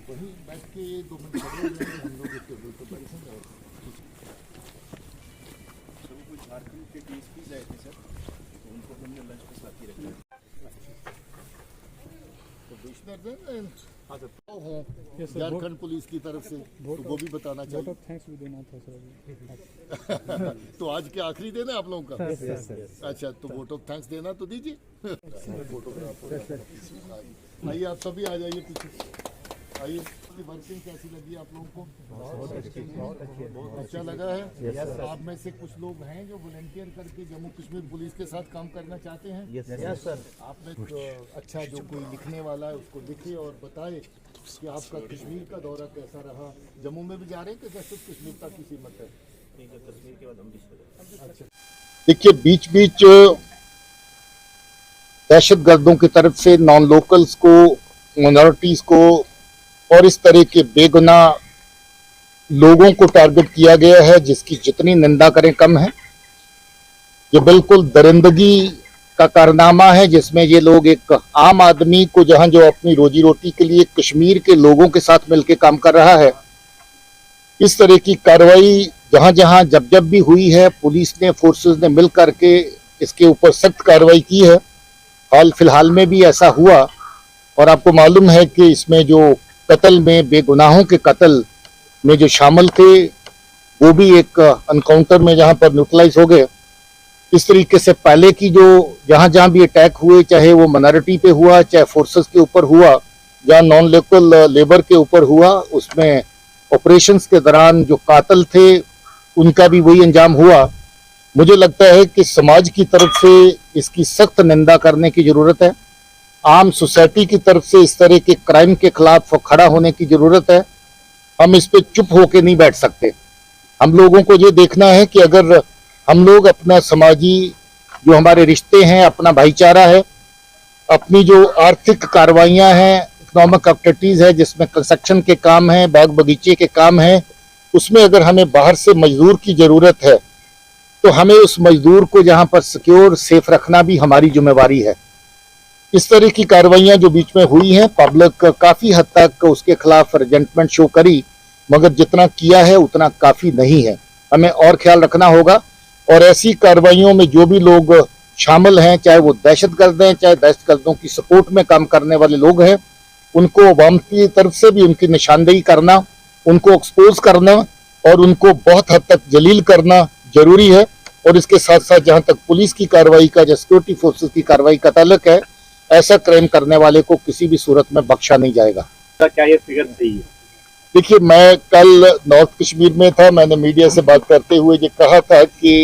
वहीं बैठ के 2 मिनट खड़े हो जाएंगे हम लोग टेबल पर बैठेंगे। और सर कुछ झारखंड के डीएसपी आए थे सर, तो उनको हमने लंच के साथ ही रखा। कमिश्नर हो झारखंड पुलिस की तरफ से, तो वो भी बताना चाहिए। थैंक्स भी देना था सर। तो आज के आखिरी दिन है आप लोगों का? अच्छा, तो वोट ऑफ थैंक्स देना तो दीजिए। फोटोग्राफ आइए, आप सभी आ जाइए पीछे आइए। वर्किंग कैसी लगी आप लोगों को? बहुत अच्छा लगा है। आप में से कुछ लोग हैं जो वॉलंटियर करके जम्मू कश्मीर पुलिस के साथ काम करना चाहते हैं? Yes sir. आप में अच्छा जो कोई लिखने वाला है उसको लिखे और बताए कि आपका कश्मीर का दौरा कैसा रहा। जम्मू में भी जा रहे हैं कि सिर्फ कश्मीर तक की सीमित है? कश्मीर के बाद अमृतसर। अच्छा, देखिए बीच बीच दहशतगर्दों की तरफ से नॉन लोकल्स को, माइनॉरिटीज को और इस तरह के बेगुनाह लोगों को टारगेट किया गया है, जिसकी जितनी निंदा करें कम है। ये बिल्कुल दरिंदगी का कारनामा है, जिसमें ये लोग एक आम आदमी को जहां जो अपनी रोजी रोटी के लिए कश्मीर के लोगों के साथ मिलकर काम कर रहा है, इस तरह की कार्रवाई जहां जहां जब जब भी हुई है, पुलिस ने, फोर्सेस ने मिल करके इसके ऊपर सख्त कार्रवाई की है। हाल फिलहाल में भी ऐसा हुआ और आपको मालूम है कि इसमें जो कत्ल में, बेगुनाहों के कत्ल में जो शामिल थे, वो भी एक एनकाउंटर में जहां पर न्यूट्रलाइज हो गए। इस तरीके से पहले की जो जहां जहां भी अटैक हुए, चाहे वो माइनॉरिटी पे हुआ, चाहे फोर्सेस के ऊपर हुआ, जहां नॉन लोकल लेबर के ऊपर हुआ, उसमें ऑपरेशंस के दौरान जो कातिल थे उनका भी वही अंजाम हुआ। मुझे लगता है कि समाज की तरफ से इसकी सख्त निंदा करने की जरूरत है। आम सोसाइटी की तरफ से इस तरह के क्राइम के खिलाफ खड़ा होने की जरूरत है। हम इस पे चुप होके नहीं बैठ सकते। हम लोगों को ये देखना है कि अगर हम लोग अपना समाजी जो हमारे रिश्ते हैं, अपना भाईचारा है, अपनी जो आर्थिक कार्रवाइयां हैं, इकोनॉमिक एक्टिविटीज है, जिसमें कंस्ट्रक्शन के काम है, बाग बगीचे के काम है, उसमें अगर हमें बाहर से मजदूर की जरूरत है तो हमें उस मजदूर को जहां पर सिक्योर, सेफ रखना भी हमारी जिम्मेवारी है। इस तरह की कार्रवाइयां जो बीच में हुई हैं, पब्लिक काफी हद तक उसके खिलाफ रिजेंटमेंट शो करी, मगर जितना किया है उतना काफी नहीं है। हमें और ख्याल रखना होगा और ऐसी कार्रवाइयों में जो भी लोग शामिल हैं, चाहे वो दहशतगर्द हैं, चाहे दहशतगर्दों की सपोर्ट में काम करने वाले लोग हैं, उनको अवाम की तरफ से भी उनकी निशानदेही करना, उनको एक्सपोज करना और उनको बहुत हद तक जलील करना जरूरी है। और इसके साथ साथ जहां तक पुलिस की कार्रवाई का, सिक्योरिटी फोर्सेस की कार्रवाई का ताल्लुक है, ऐसा क्राइम करने वाले को किसी भी सूरत में बख्शा नहीं जाएगा। क्या ये फिगर सही है? देखिए, मैं कल नॉर्थ कश्मीर में था, मैंने मीडिया से बात करते हुए ये कहा था कि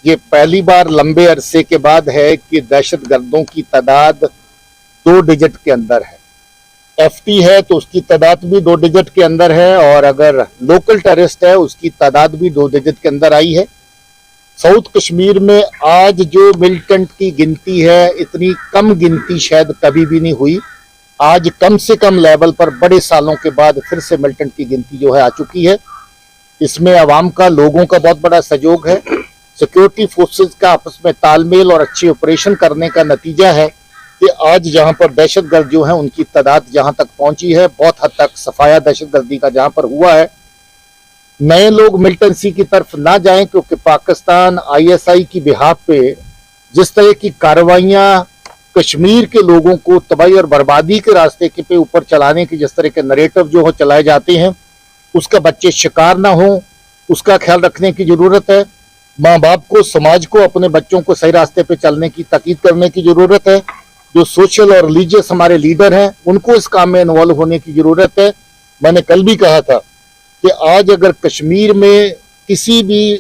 ये पहली बार लंबे अरसे के बाद है कि दहशतगर्दों की तादाद 2 डिजिट के अंदर है। एफटी है तो उसकी तादाद भी 2 डिजिट के अंदर है, और अगर लोकल टेररिस्ट है उसकी तादाद भी 2 डिजिट के अंदर आई है। साउथ कश्मीर में आज जो मिलिटेंट की गिनती है, इतनी कम गिनती शायद कभी भी नहीं हुई। आज कम से कम लेवल पर बड़े सालों के बाद फिर से मिलिटेंट की गिनती जो है आ चुकी है। इसमें आवाम का, लोगों का बहुत बड़ा सहयोग है। सिक्योरिटी फोर्सेस का आपस में तालमेल और अच्छे ऑपरेशन करने का नतीजा है कि आज जहां पर दहशतगर्द जो है उनकी तादाद जहां तक पहुंची है, बहुत हद तक सफाया दहशतगर्दी का जहां पर हुआ है। नए लोग मिलिटेंसी की तरफ ना जाएं, क्योंकि पाकिस्तान आईएसआई की बिहाफ पे जिस तरह की कार्रवाइयां कश्मीर के लोगों को तबाही और बर्बादी के रास्ते के पे ऊपर चलाने की जिस तरह के नरेटिव जो हो चलाए जाते हैं, उसका बच्चे शिकार ना हो, उसका ख्याल रखने की जरूरत है। माँ बाप को, समाज को अपने बच्चों को सही रास्ते पे चलने की ताकीद करने की जरूरत है। जो सोशल और रिलीजियस हमारे लीडर हैं, उनको इस काम में इन्वॉल्व होने की जरूरत है। मैंने कल भी कहा था कि आज अगर कश्मीर में किसी भी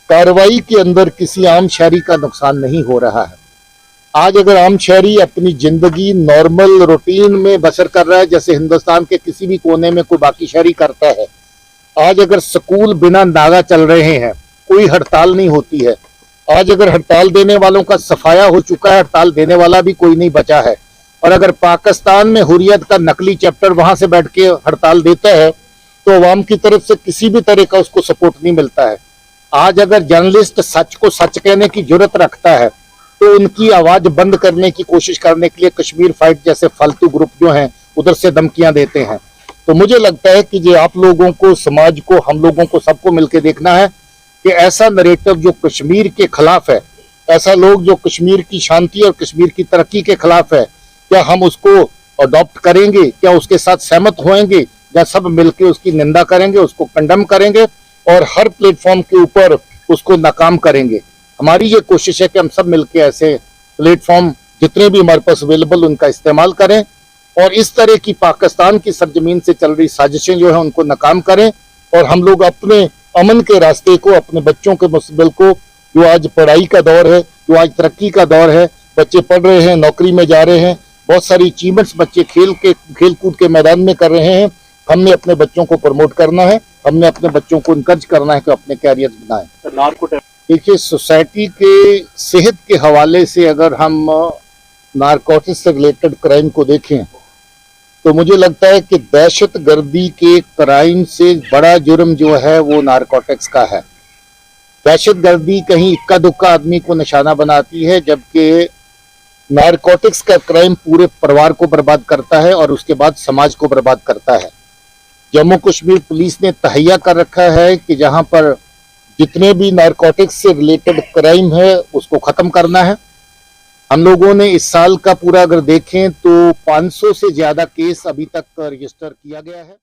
कार्रवाई के अंदर किसी आम शहरी का नुकसान नहीं हो रहा है, आज अगर आम शहरी अपनी जिंदगी नॉर्मल रूटीन में बसर कर रहा है, जैसे हिंदुस्तान के किसी भी कोने में कोई बाकी शहरी करता है, आज अगर स्कूल बिना नागा चल रहे हैं, कोई हड़ताल नहीं होती है, आज अगर हड़ताल देने वालों का सफाया हो चुका है, हड़ताल देने वाला भी कोई नहीं बचा है, और अगर पाकिस्तान में हुर्रियत का नकली चैप्टर वहां से बैठ के हड़ताल देता है तो अवाम की तरफ से किसी भी तरह का उसको सपोर्ट नहीं मिलता है। आज अगर जर्नलिस्ट सच को सच कहने की जरूरत रखता है तो उनकी आवाज बंद करने की कोशिश करने के लिए कश्मीर फाइट जैसे फालतू ग्रुप जो हैं उधर से धमकियां देते हैं। तो मुझे लगता है कि ये आप लोगों को, समाज को, हम लोगों को, सबको मिलकर देखना है कि ऐसा नरेटिव जो कश्मीर के खिलाफ है, ऐसा लोग जो कश्मीर की शांति और कश्मीर की तरक्की के खिलाफ है, क्या हम उसको अडॉप्ट करेंगे, क्या उसके साथ सहमत होएंगे, या सब मिलकर उसकी निंदा करेंगे, उसको कंडेम करेंगे और हर प्लेटफॉर्म के ऊपर उसको नाकाम करेंगे। हमारी ये कोशिश है कि हम सब मिलकर ऐसे प्लेटफॉर्म जितने भी हमारे पास अवेलेबल उनका इस्तेमाल करें और इस तरह की पाकिस्तान की सरजमीन से चल रही साजिशें जो है उनको नाकाम करें और हम लोग अपने अमन के रास्ते को, अपने बच्चों के मुस्तकबिल को, जो आज पढ़ाई का दौर है, जो आज तरक्की का दौर है, बच्चे पढ़ रहे हैं, नौकरी में जा रहे हैं, बहुत सारी अचीवमेंट्स बच्चे खेल कूद के मैदान में कर रहे हैं। हमने अपने बच्चों को प्रमोट करना है, हमने अपने बच्चों को इनकरेज करना है कि अपने कैरियर बनाएं। देखिए, सोसाइटी के सेहत के हवाले से अगर हम नारकोटिक्स से रिलेटेड क्राइम को देखें तो मुझे लगता है कि दहशतगर्दी के क्राइम से बड़ा जुर्म जो है वो नारकोटिक्स का है। दहशतगर्दी कहीं इक्का दुक्का आदमी को निशाना बनाती है, जबकि नारकोटिक्स का क्राइम पूरे परिवार को बर्बाद करता है और उसके बाद समाज को बर्बाद करता है। जम्मू कश्मीर पुलिस ने तहैया कर रखा है कि जहां पर जितने भी नारकोटिक्स से रिलेटेड क्राइम है उसको खत्म करना है। हम लोगों ने इस साल का पूरा अगर देखें तो 500 से ज्यादा केस अभी तक रजिस्टर किया गया है।